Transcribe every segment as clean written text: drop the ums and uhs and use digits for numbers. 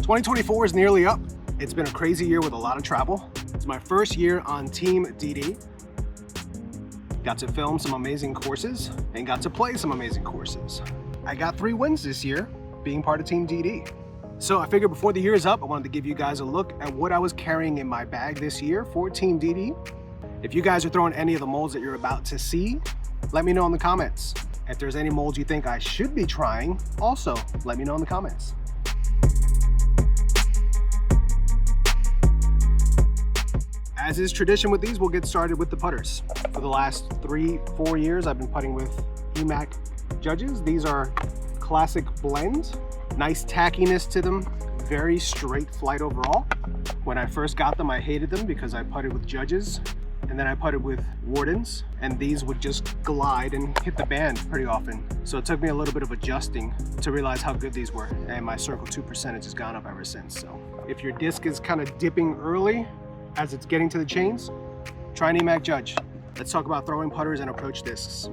2024 is nearly up. It's been a crazy year with a lot of travel. It's my first year on Team DD. Got to film some amazing courses and got to play some amazing courses. I got 3 wins this year being part of Team DD. So I figured before the year is up, I wanted to give you guys a look at what I was carrying in my bag this year for Team DD. If you guys are throwing any of the molds that you're about to see, let me know in the comments. If there's any molds you think I should be trying, also let me know in the comments. As is tradition with these, we'll get started with the putters. For the last 3-4 years, I've been putting with EMAC Judges. These are classic blends, nice tackiness to them, very straight flight overall. When I first got them, I hated them because I putted with Judges, and then I putted with Wardens, and these would just glide and hit the band pretty often. So it took me a little bit of adjusting to realize how good these were, and my Circle 2 percentage has gone up ever since. So if your disc is kind of dipping early as it's getting to the chains, try an EMAC Judge. Let's talk about throwing putters and approach discs.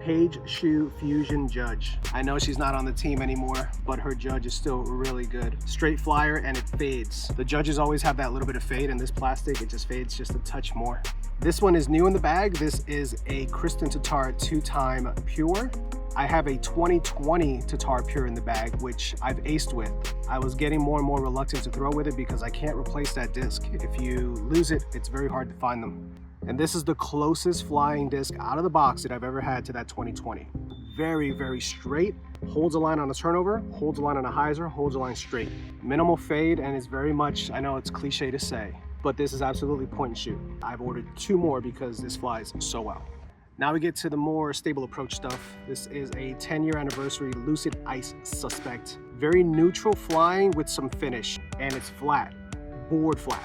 Paige Shoe Fusion Judge. I know she's not on the team anymore, but her Judge is still really good. Straight flyer and it fades. The Judges always have that little bit of fade, and this plastic, it just fades just a touch more. This one is new in the bag. This is a Kristen Tatar 2-time Pure. I have a 2020 Tatar Pure in the bag, which I've aced with. I was getting more and more reluctant to throw with it because I can't replace that disc. If you lose it, it's very hard to find them. And this is the closest flying disc out of the box that I've ever had to that 2020. Very, very straight, holds a line on a turnover, holds a line on a hyzer, holds a line straight. Minimal fade, and it's very much, I know it's cliche to say, but this is absolutely point and shoot. I've ordered 2 more because this flies so well. Now we get to the more stable approach stuff. This is a 10-year anniversary Lucid Ice Suspect. Very neutral flying with some finish, and it's flat, board flat.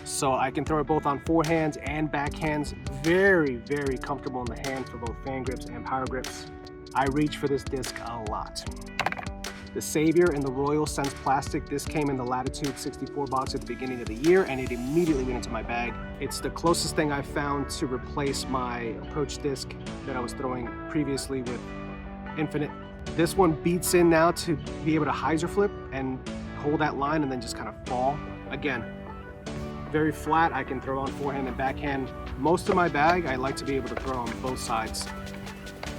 So I can throw it both on forehands and backhands. Very, very comfortable in the hand for both fan grips and power grips. I reach for this disc a lot. The Savior in the Royal Sense plastic. This came in the Latitude 64 box at the beginning of the year, and it immediately went into my bag. It's the closest thing I've found to replace my approach disc that I was throwing previously with Infinite. This one beats in now to be able to hyzer flip and hold that line and then just kind of fall. Again, very flat. I can throw on forehand and backhand. Most of my bag, I like to be able to throw on both sides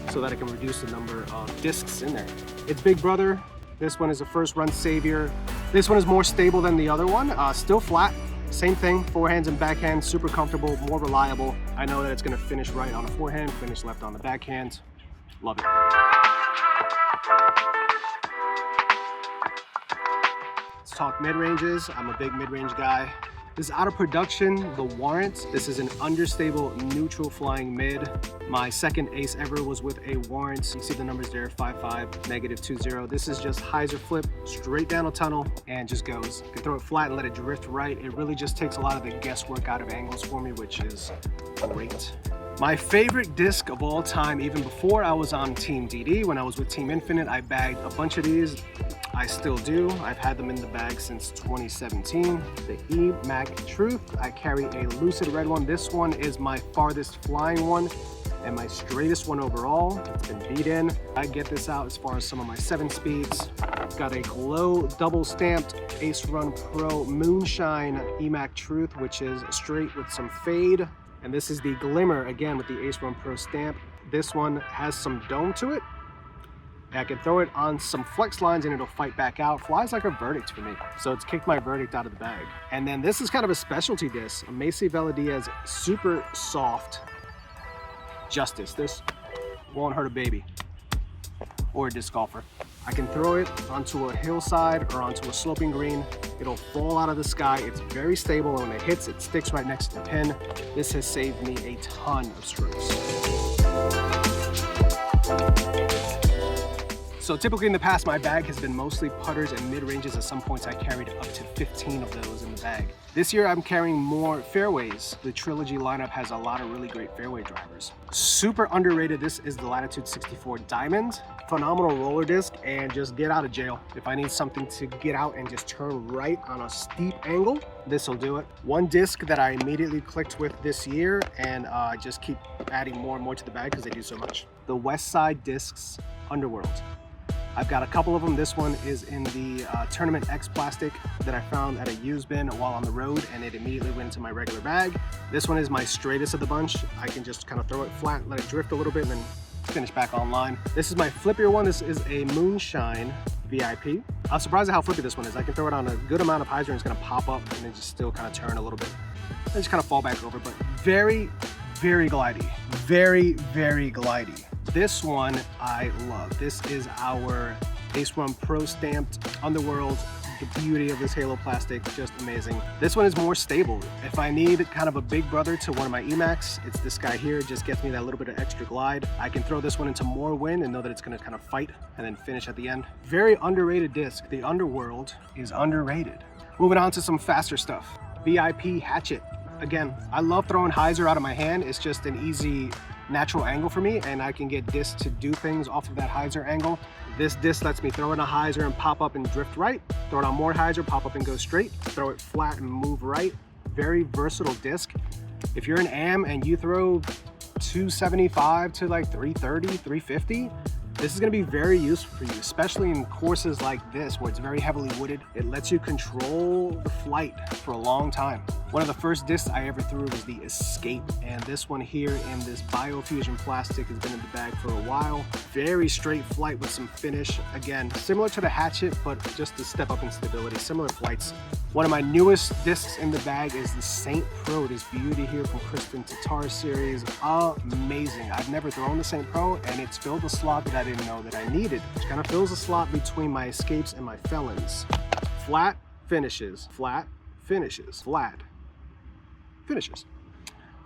so that I can reduce the number of discs in there. It's Big Brother. This one is a first run Savior. This one is more stable than the other one. Still flat, same thing, forehands and backhand, super comfortable, more reliable. I know that it's gonna finish right on the forehand, finish left on the backhand. Love it. Let's talk mid-ranges. I'm a big mid-range guy. This is out of production, the Warrant. This is an understable neutral flying mid. My second ace ever was with a Warrant. You see the numbers there, 5.5, -2.0. This is just hyzer flip, straight down a tunnel, and just goes. You can throw it flat and let it drift right. It really just takes a lot of the guesswork out of angles for me, which is great. My favorite disc of all time, even before I was on Team DD, when I was with Team Infinite, I bagged a bunch of these. I still do. I've had them in the bag since 2017. The EMAC Truth. I carry a Lucid red one. This one is my farthest flying one and my straightest one overall. It's been beat in. I get this out as far as some of my 7 speeds. Got a glow double stamped Ace Run Pro Moonshine EMAC Truth, which is straight with some fade. And this is the Glimmer, again with the Ace Run Pro stamp. This one has some dome to it. I can throw it on some flex lines and it'll fight back out. Flies like a verdict for me. So it's kicked my verdict out of the bag. And then this is kind of a specialty disc, a Macy Veladiaz super soft Justice. This won't hurt a baby or a disc golfer. I can throw it onto a hillside or onto a sloping green. It'll fall out of the sky. It's very stable, and when it hits, it sticks right next to the pin. This has saved me a ton of strokes. So typically in the past, my bag has been mostly putters and mid-ranges. At some points, I carried up to 15 of those in the bag. This year, I'm carrying more fairways. The Trilogy lineup has a lot of really great fairway drivers. Super underrated, this is the Latitude 64 Diamond. Phenomenal roller disc, and just get out of jail. If I need something to get out and just turn right on a steep angle, this will do it. One disc that I immediately clicked with this year, and I just keep adding more and more to the bag because they do so much. The West Side Discs Underworld. I've got a couple of them. This one is in the Tournament X plastic that I found at a used bin while on the road, and it immediately went into my regular bag. This one is my straightest of the bunch. I can just kind of throw it flat, let it drift a little bit, and then finish back online. This is my flippier one. This is a Moonshine VIP. I was surprised at how flippy this one is. I can throw it on a good amount of hyzer and it's gonna pop up and then just still kind of turn a little bit. And just kind of fall back over, but very, very glidey. Very, very glidey. This one I love. This is our Ace Run Pro stamped Underworld. The beauty of this Halo plastic, just amazing. This one is more stable. If I need kind of a big brother to one of my Emacs, it's this guy here. It just gets me that little bit of extra glide. I can throw this one into more wind and know that it's gonna kind of fight and then finish at the end. Very underrated disc. The Underworld is underrated. Moving on to some faster stuff. VIP Hatchet. Again, I love throwing hyzer out of my hand. It's just an easy natural angle for me, and I can get discs to do things off of that hyzer angle. This disc lets me throw in a hyzer and pop up and drift right, throw it on more hyzer, pop up and go straight, throw it flat and move right. Very versatile disc. If you're an AM and you throw 275 to like 330, 350, this is gonna be very useful for you, especially in courses like this where it's very heavily wooded. It lets you control the flight for a long time. One of the first discs I ever threw was the Escape, and this one here in this Biofusion plastic has been in the bag for a while. Very straight flight with some finish. Again, similar to the Hatchet, but just a step up in stability, similar flights. One of my newest discs in the bag is the Saint Pro, this beauty here from Kristen Tatar series. Amazing. I've never thrown the Saint Pro, and it's filled a slot that I didn't know that I needed. It kind of fills a slot between my Escapes and my Felons. Flat finishes, flat finishes, flat finishes.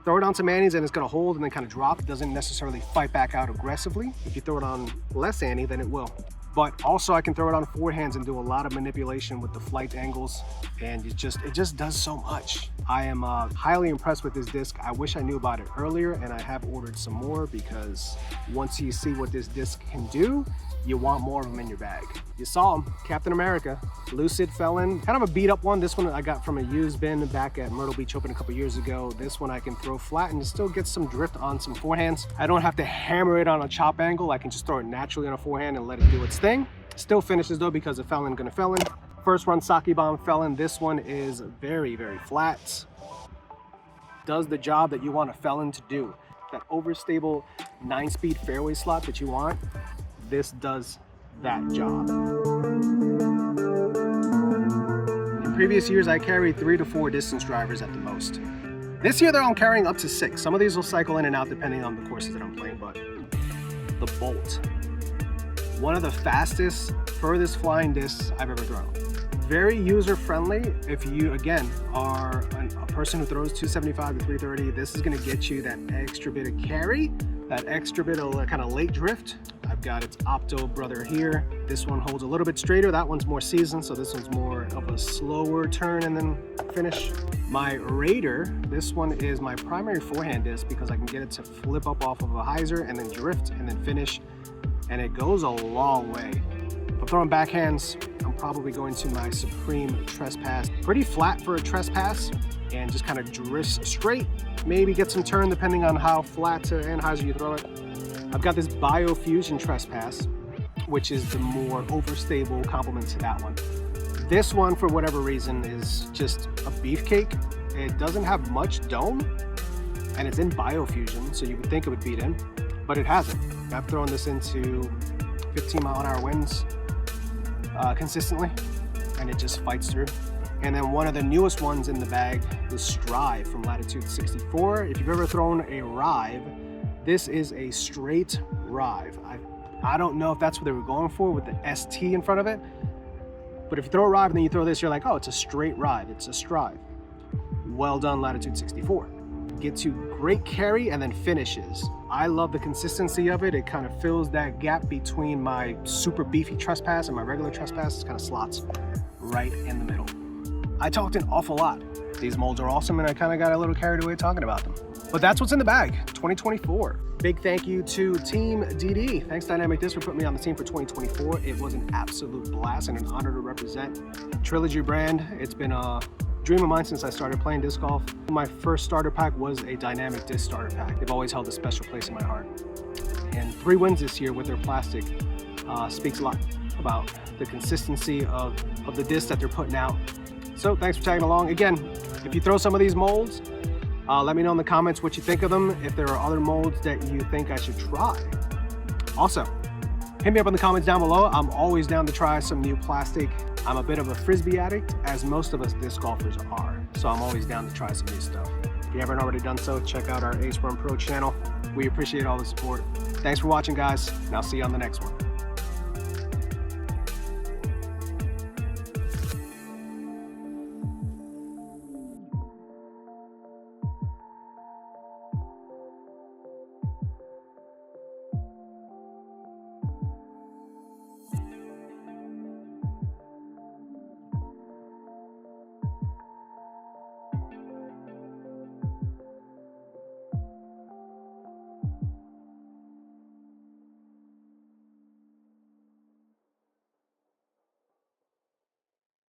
Throw it on some annies and it's gonna hold and then kind of drop. It doesn't necessarily fight back out aggressively. If you throw it on less annie, then it will. But also I can throw it on forehands and do a lot of manipulation with the flight angles, and it just does so much. I am highly impressed with this disc. I wish I knew about it earlier, and I have ordered some more because once you see what this disc can do, you want more of them in your bag. You saw him, Captain America, Lucid Felon, kind of a beat up one. This one I got from a used bin back at Myrtle Beach Open a couple years ago. This one I can throw flat and still get some drift on some forehands. I don't have to hammer it on a chop angle. I can just throw it naturally on a forehand and let it do its thing. Still finishes though because of Felon gonna Felon. First run Sake Bomb Felon. This one is very, very flat. Does the job that you want a Felon to do. That overstable 9-speed fairway slot that you want. This does that job. In previous years, I carried 3 to 4 distance drivers at the most. This year, I'm carrying up to 6. Some of these will cycle in and out depending on the courses that I'm playing, but the Bolt. One of the fastest, furthest flying discs I've ever thrown. Very user-friendly. If you, again, are a person who throws 275 to 330, this is gonna get you that extra bit of carry, that extra bit of kind of late drift. I've got its Opto brother here. This one holds a little bit straighter. That one's more seasoned, so this one's more of a slower turn and then finish. My Raider, this one is my primary forehand disc because I can get it to flip up off of a hyzer and then drift and then finish, and it goes a long way. If I'm throwing backhands, I'm probably going to my Supreme Trespass. Pretty flat for a trespass and just kind of drifts straight. Maybe get some turn depending on how flat and hyzer you throw it. I've got this Biofusion Trespass, which is the more overstable complement to that one. This one, for whatever reason, is just a beefcake. It doesn't have much dome, and it's in Biofusion, so you would think it would beat in, but it hasn't. I've thrown this into 15-mile-an-hour winds consistently, and it just fights through. And then one of the newest ones in the bag, the Strive from Latitude 64. If you've ever thrown a Rive, this is a straight Rive. I don't know if that's what they were going for with the ST in front of it, but if you throw a Rive and then you throw this, you're like, oh, it's a straight Rive, it's a Strive. Well done, Latitude 64. Gets you great carry and then finishes. I love the consistency of it. It kind of fills that gap between my super beefy Trespass and my regular Trespass. It kind of slots right in the middle. I talked an awful lot. These molds are awesome, and I kind of got a little carried away talking about them. But that's what's in the bag, 2024. Big thank you to Team DD. Thanks Dynamic Disc for putting me on the team for 2024. It was an absolute blast and an honor to represent Trilogy brand. It's been a dream of mine since I started playing disc golf. My first starter pack was a Dynamic Disc starter pack. They've always held a special place in my heart. And 3 wins this year with their plastic speaks a lot. about the consistency of the discs that they're putting out. So thanks for tagging along. Again, if you throw some of these molds, let me know in the comments what you think of them, if there are other molds that you think I should try. Also, hit me up in the comments down below. I'm always down to try some new plastic. I'm a bit of a Frisbee addict, as most of us disc golfers are, so I'm always down to try some new stuff. If you haven't already done so, check out our Ace Run Pro channel. We appreciate all the support. Thanks for watching, guys, and I'll see you on the next one.